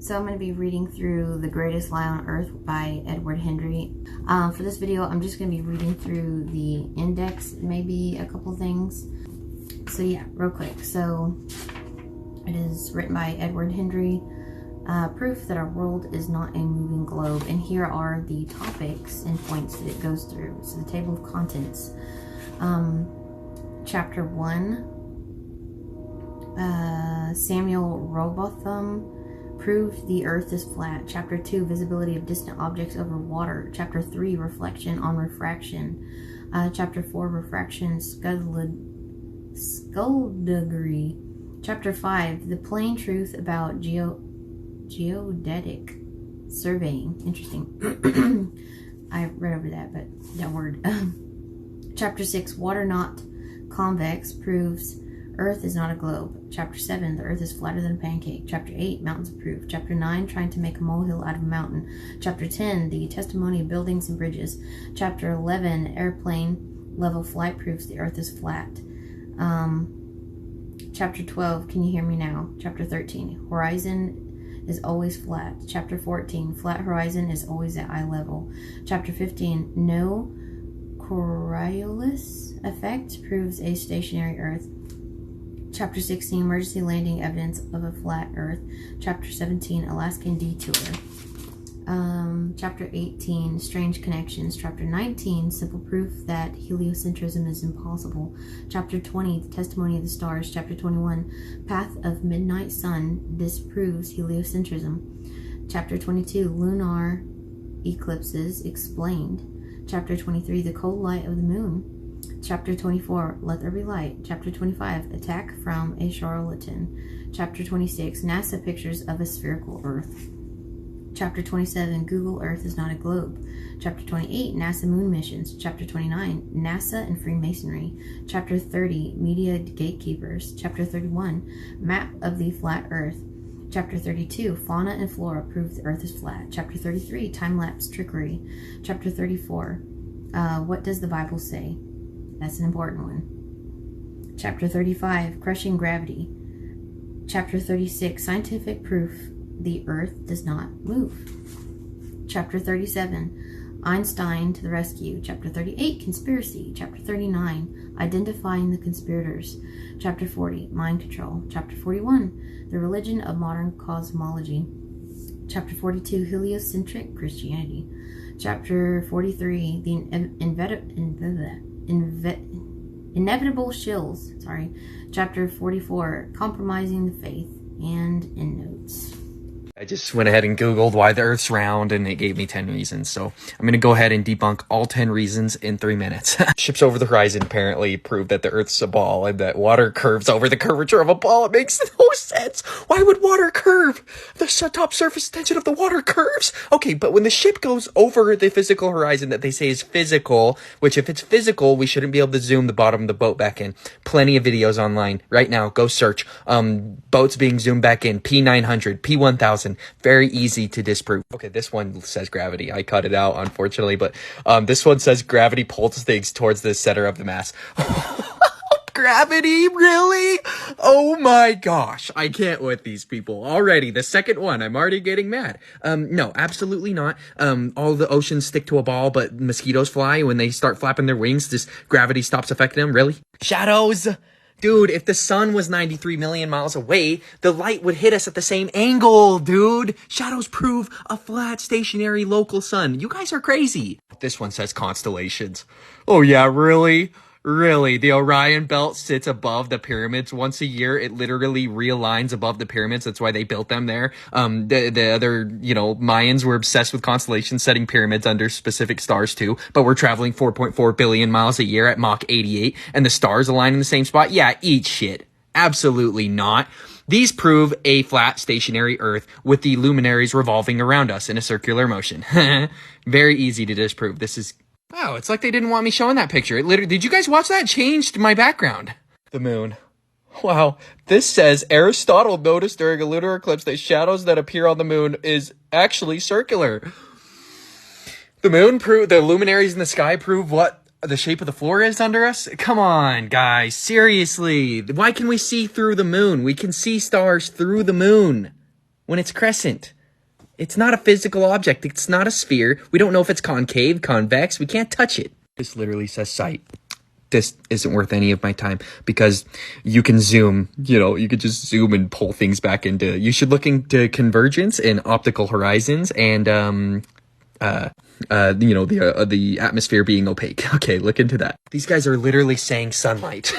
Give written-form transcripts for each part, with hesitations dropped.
So I'm going to be reading through The Greatest Lie on Earth by Edward Henry. For this video, I'm just going to be reading through the index, maybe a couple things. So yeah, real quick. So it is written by Edward Henry. Proof that our world is not a moving globe. And here are the topics and points that it goes through. So the table of contents. Chapter 1. Samuel Robotham proved the earth is flat. Chapter 2, visibility of distant objects over water. Chapter 3, reflection on refraction. Chapter 4, refraction skullduggery. Chapter 5, the plain truth about geodetic surveying. Interesting. I read over that, but that word. Chapter 6, water not convex proves Earth is not a globe. Chapter 7, the Earth is flatter than a pancake. Chapter 8, mountains approved. Chapter 9, trying to make a molehill out of a mountain. Chapter 10, the testimony of buildings and bridges. Chapter 11, airplane level flight proves the Earth is flat. Chapter 12, can you hear me now? Chapter 13, horizon is always flat. Chapter 14, flat horizon is always at eye level. Chapter 15, no Coriolis effect proves a stationary Earth. Chapter 16, emergency landing evidence of a flat Earth. Chapter 17, Alaskan detour. Chapter 18, strange connections. Chapter 19, simple proof that heliocentrism is impossible. Chapter 20, the testimony of the stars. Chapter 21, path of midnight sun disproves heliocentrism. Chapter 22, lunar eclipses explained. Chapter 23, the cold light of the moon. Chapter 24, let there be light. Chapter 25, attack from a charlatan. Chapter 26, NASA pictures of a spherical Earth. Chapter 27, Google Earth is not a globe. Chapter 28, NASA moon missions. Chapter 29, NASA and Freemasonry. Chapter 30, media gatekeepers. Chapter 31, map of the flat Earth. Chapter 32, fauna and flora prove the Earth is flat. Chapter 33, time-lapse trickery. Chapter 34, what does the Bible say? That's an important one. Chapter 35, crushing gravity. Chapter 36, scientific proof the Earth does not move. Chapter 37, Einstein to the rescue. Chapter 38, conspiracy. Chapter 39, identifying the conspirators. Chapter 40, mind control. Chapter 41, the religion of modern cosmology. Chapter 42, heliocentric Christianity. Chapter 43, the inevitable shills. Chapter 44, compromising the faith. And endnotes. I just went ahead and Googled why the Earth's round, and it gave me 10 reasons. So I'm going to go ahead and debunk all 10 reasons in 3 minutes. Ships over the horizon apparently prove that the Earth's a ball and that water curves over the curvature of a ball. It makes no sense. Why would water curve? The top surface tension of the water curves. Okay, but when the ship goes over the physical horizon that they say is physical, which if it's physical, we shouldn't be able to zoom the bottom of the boat back in. Plenty of videos online right now. Go search boats being zoomed back in. P900, P1000. Very easy to disprove. Okay, this one says gravity. I cut it out, unfortunately, but this one says gravity pulls things towards the center of the mass. Gravity? Really? Oh my gosh. I can't with these people. Already, the second one, I'm already getting mad. No, absolutely not. All the oceans stick to a ball, but mosquitoes fly. When they start flapping their wings, this gravity stops affecting them. Really? Shadows? Dude, if the sun was 93 million miles away, the light would hit us at the same angle, dude. Shadows prove a flat, stationary, local sun. You guys are crazy. This one says constellations. Oh yeah, really? Really? The Orion Belt sits above the pyramids once a year. It literally realigns above the pyramids. That's why they built them there. The other, Mayans were obsessed with constellations, setting pyramids under specific stars too. But we're traveling 4.4 billion miles a year at Mach 88, and the stars align in the same spot. Yeah, eat shit. Absolutely not. These prove a flat, stationary Earth with the luminaries revolving around us in a circular motion. Very easy to disprove. This is... Wow, it's like they didn't want me showing that picture. It literally, did you guys watch that? It changed my background. The moon. Wow. This says Aristotle noticed during a lunar eclipse that shadows that appear on the moon is actually circular. The luminaries in the sky prove what the shape of the floor is under us? Come on, guys. Seriously. Why can we see through the moon? We can see stars through the moon. when it's crescent. It's not a physical object. It's not a sphere. We don't know if it's concave, convex. We can't touch it. This literally says sight. This isn't worth any of my time because you can zoom, you could just zoom and pull things back into, you should look into convergence and optical horizons and, the atmosphere being opaque. Okay, look into that. These guys are literally saying sunlight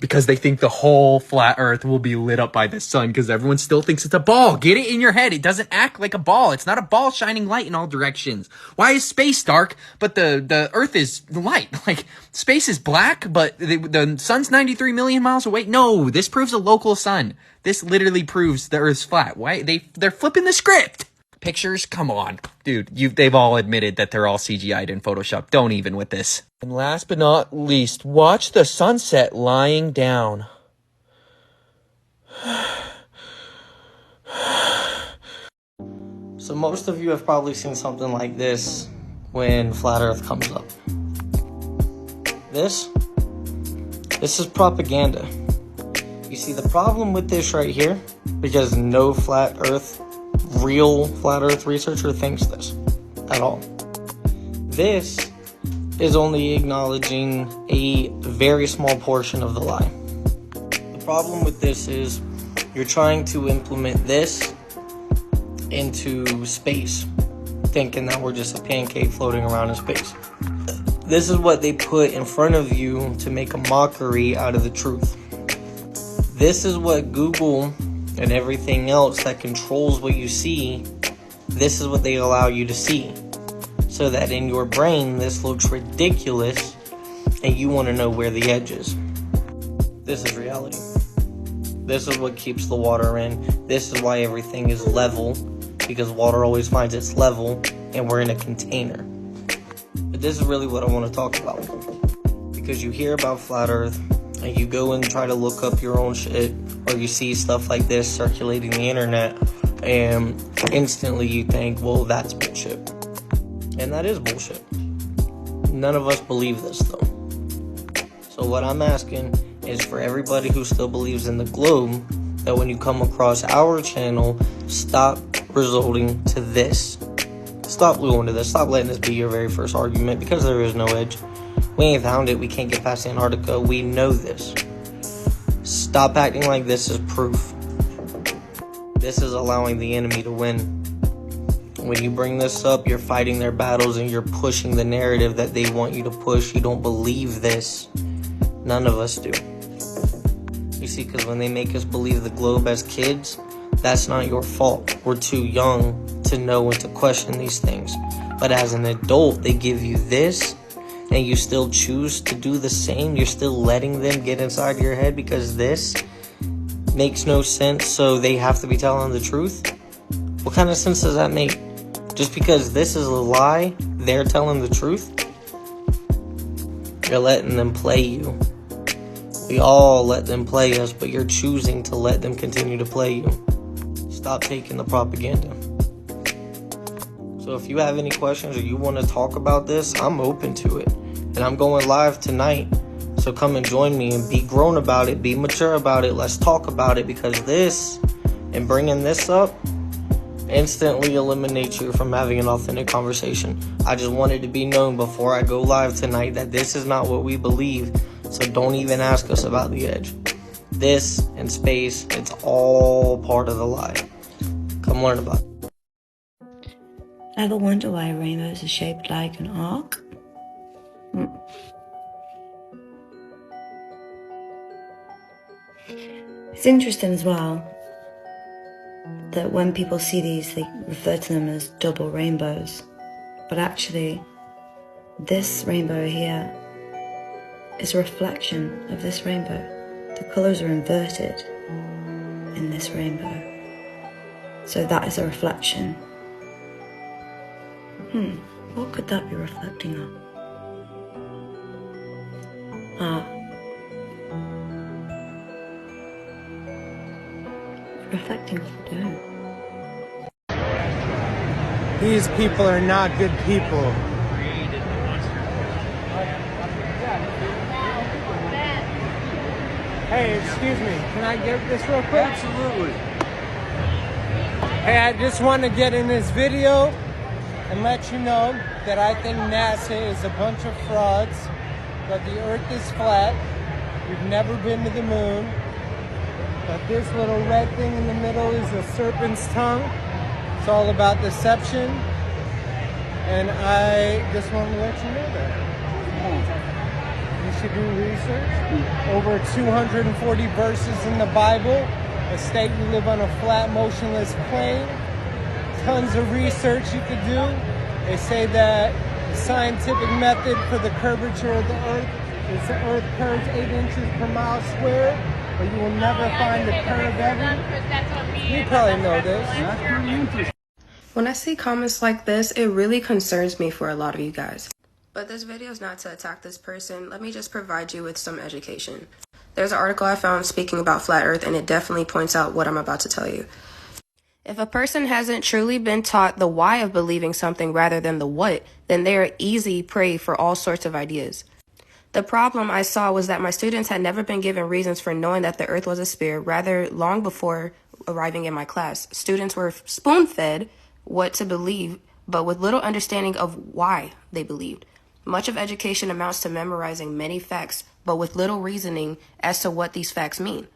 because they think the whole flat earth will be lit up by the sun because everyone still thinks it's a ball. Get it in your head. It doesn't act like a ball. It's not a ball shining light in all directions. Why is space dark, but the earth is light? Like, space is black, but the sun's 93 million miles away? No, this proves a local sun. This literally proves the earth's flat. Why? They're flipping the script. Pictures? Come on. Dude, they've all admitted that they're all CGI'd in Photoshop. Don't even with this. And last but not least, watch the sunset lying down. So most of you have probably seen something like this when Flat Earth comes up. This is propaganda. You see, the problem with this right here, because no real Flat Earth researcher thinks this at all. This is only acknowledging a very small portion of the lie. The problem with this is you're trying to implement this into space, thinking that we're just a pancake floating around in space. This is what they put in front of you to make a mockery out of the truth. This is what Google and everything else that controls what you see, this is what they allow you to see. So that in your brain, this looks ridiculous and you want to know where the edge is. This is reality. This is what keeps the water in. This is why everything is level, because water always finds its level and we're in a container. But this is really what I want to talk about. Because you hear about Flat Earth and you go and try to look up your own shit, or you see stuff like this circulating the internet, and instantly you think, well, that's bullshit. And that is bullshit. None of us believe this, though. So what I'm asking is for everybody who still believes in the globe, that when you come across our channel, stop resorting to this. Stop going to this. Stop letting this be your very first argument, because there is no edge. We ain't found it. We can't get past Antarctica. We know this. Stop acting like this is proof. This is allowing the enemy to win. When you bring this up, you're fighting their battles and you're pushing the narrative that they want you to push. You don't believe this. None of us do. You see, because when they make us believe the globe as kids, that's not your fault. We're too young to know and to question these things. But as an adult, they give you this, and you still choose to do the same. You're still letting them get inside your head because this makes no sense, so they have to be telling the truth. What kind of sense does that make? Just because this is a lie, they're telling the truth? You're letting them play you. We all let them play us, but you're choosing to let them continue to play you. Stop taking the propaganda. So if you have any questions or you want to talk about this, I'm open to it. And I'm going live tonight. So come and join me and be grown about it. Be mature about it. Let's talk about it, because this and bringing this up instantly eliminates you from having an authentic conversation. I just wanted to be known before I go live tonight that this is not what we believe. So don't even ask us about the edge. This and space, it's all part of the lie. Come learn about it. Ever wonder why rainbows are shaped like an arc? It's interesting as well that when people see these, they refer to them as double rainbows. But actually, this rainbow here is a reflection of this rainbow. The colours are inverted in this rainbow. So that is a reflection. What could that be reflecting on? Reflecting off the dome. These people are not good people. Hey, excuse me, can I get this real quick? Absolutely. Hey, I just want to get in this video and let you know that I think NASA is a bunch of frauds, that the Earth is flat, we've never been to the moon, that this little red thing in the middle is a serpent's tongue. It's all about deception, and I just want to let you know that. You should do research. Over 240 verses in the Bible, a state you live on a flat, motionless plane. Tons of research you could do. They say that the scientific method for the curvature of the Earth is the Earth curves 8 inches per mile square, but you will never find the curve ever. You probably know this. When I see comments like this, it really concerns me for a lot of you guys. But this video is not to attack this person. Let me just provide you with some education. There's an article I found speaking about flat earth, and it definitely points out what I'm about to tell you. If a person hasn't truly been taught the why of believing something rather than the what, then they are easy prey for all sorts of ideas. The problem I saw was that my students had never been given reasons for knowing that the earth was a sphere. Rather, long before arriving in my class, students were spoon-fed what to believe, but with little understanding of why they believed. Much of education amounts to memorizing many facts, but with little reasoning as to what these facts mean.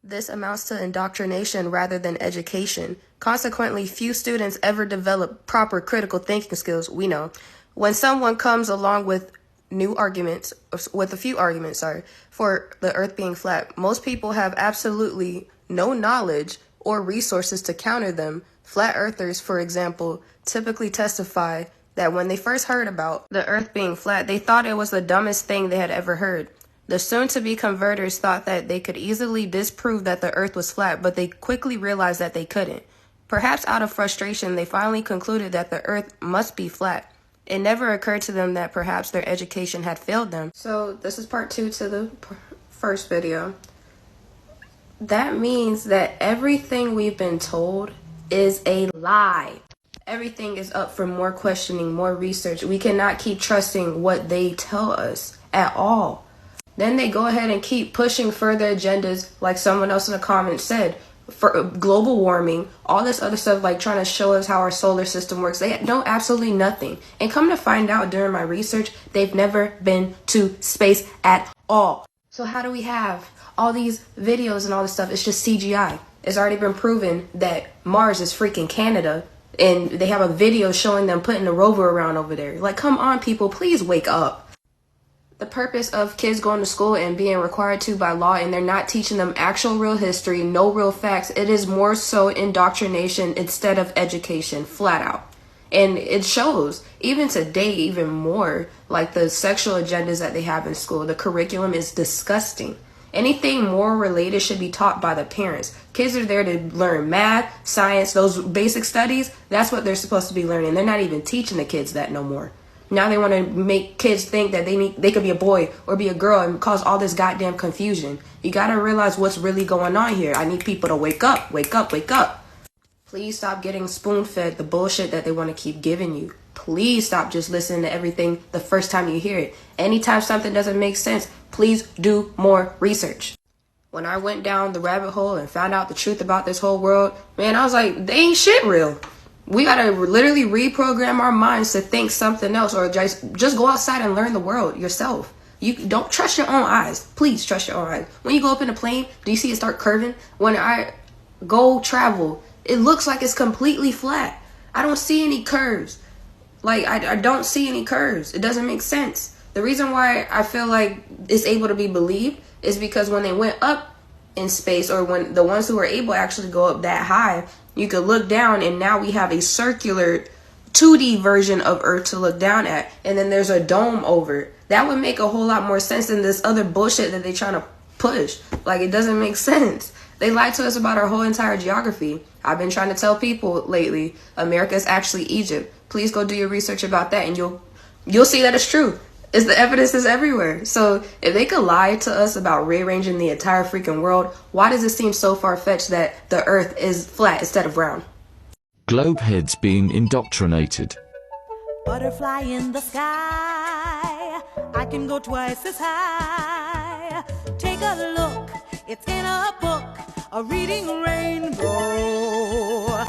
This amounts to indoctrination rather than education. Consequently, few students ever develop proper critical thinking skills, we know. When someone comes along with a few arguments, for the earth being flat, most people have absolutely no knowledge or resources to counter them. Flat earthers, for example, typically testify that when they first heard about the earth being flat, they thought it was the dumbest thing they had ever heard. The soon-to-be converters thought that they could easily disprove that the earth was flat, but they quickly realized that they couldn't. Perhaps out of frustration, they finally concluded that the earth must be flat. It never occurred to them that perhaps their education had failed them. So this is part 2 to the first video. That means that everything we've been told is a lie. Everything is up for more questioning, more research. We cannot keep trusting what they tell us at all. Then they go ahead and keep pushing further agendas, like someone else in the comments said, for global warming, all this other stuff, like trying to show us how our solar system works. They know absolutely nothing. And come to find out during my research, they've never been to space at all. So how do we have all these videos and all this stuff? It's just CGI. It's already been proven that Mars is freaking Canada, and they have a video showing them putting a rover around over there. Like, come on, people, please wake up. The purpose of kids going to school and being required to by law, and they're not teaching them actual real history, no real facts. It is more so indoctrination instead of education, flat out. And it shows, even today, even more, like the sexual agendas that they have in school. The curriculum is disgusting. Anything more related should be taught by the parents. Kids are there to learn math, science, those basic studies. That's what they're supposed to be learning. They're not even teaching the kids that no more. Now they want to make kids think that they could be a boy or be a girl and cause all this goddamn confusion. You got to realize what's really going on here. I need people to wake up, wake up, wake up. Please stop getting spoon-fed the bullshit that they want to keep giving you. Please stop just listening to everything the first time you hear it. Anytime something doesn't make sense, please do more research. When I went down the rabbit hole and found out the truth about this whole world, man, I was like, they ain't shit real. We gotta literally reprogram our minds to think something else, or just go outside and learn the world yourself. You don't trust your own eyes. Please trust your own eyes. When you go up in a plane, do you see it start curving? When I go travel, it looks like it's completely flat. I don't see any curves. Like, I don't see any curves. It doesn't make sense. The reason why I feel like it's able to be believed is because when they went up in space, or when the ones who were able to actually go up that high, you could look down, and now we have a circular 2D version of Earth to look down at, and then there's a dome over it. That would make a whole lot more sense than this other bullshit that they're trying to push. Like, it doesn't make sense. They lied to us about our whole entire geography. I've been trying to tell people lately, America is actually Egypt. Please go do your research about that, and you'll see that it's true. It's the evidence is everywhere. So if they could lie to us about rearranging the entire freaking world, why does it seem so far-fetched that the earth is flat instead of round? Globeheads being indoctrinated. Butterfly in the sky, I can go twice as high. Take a look, it's in a book, a reading rainbow.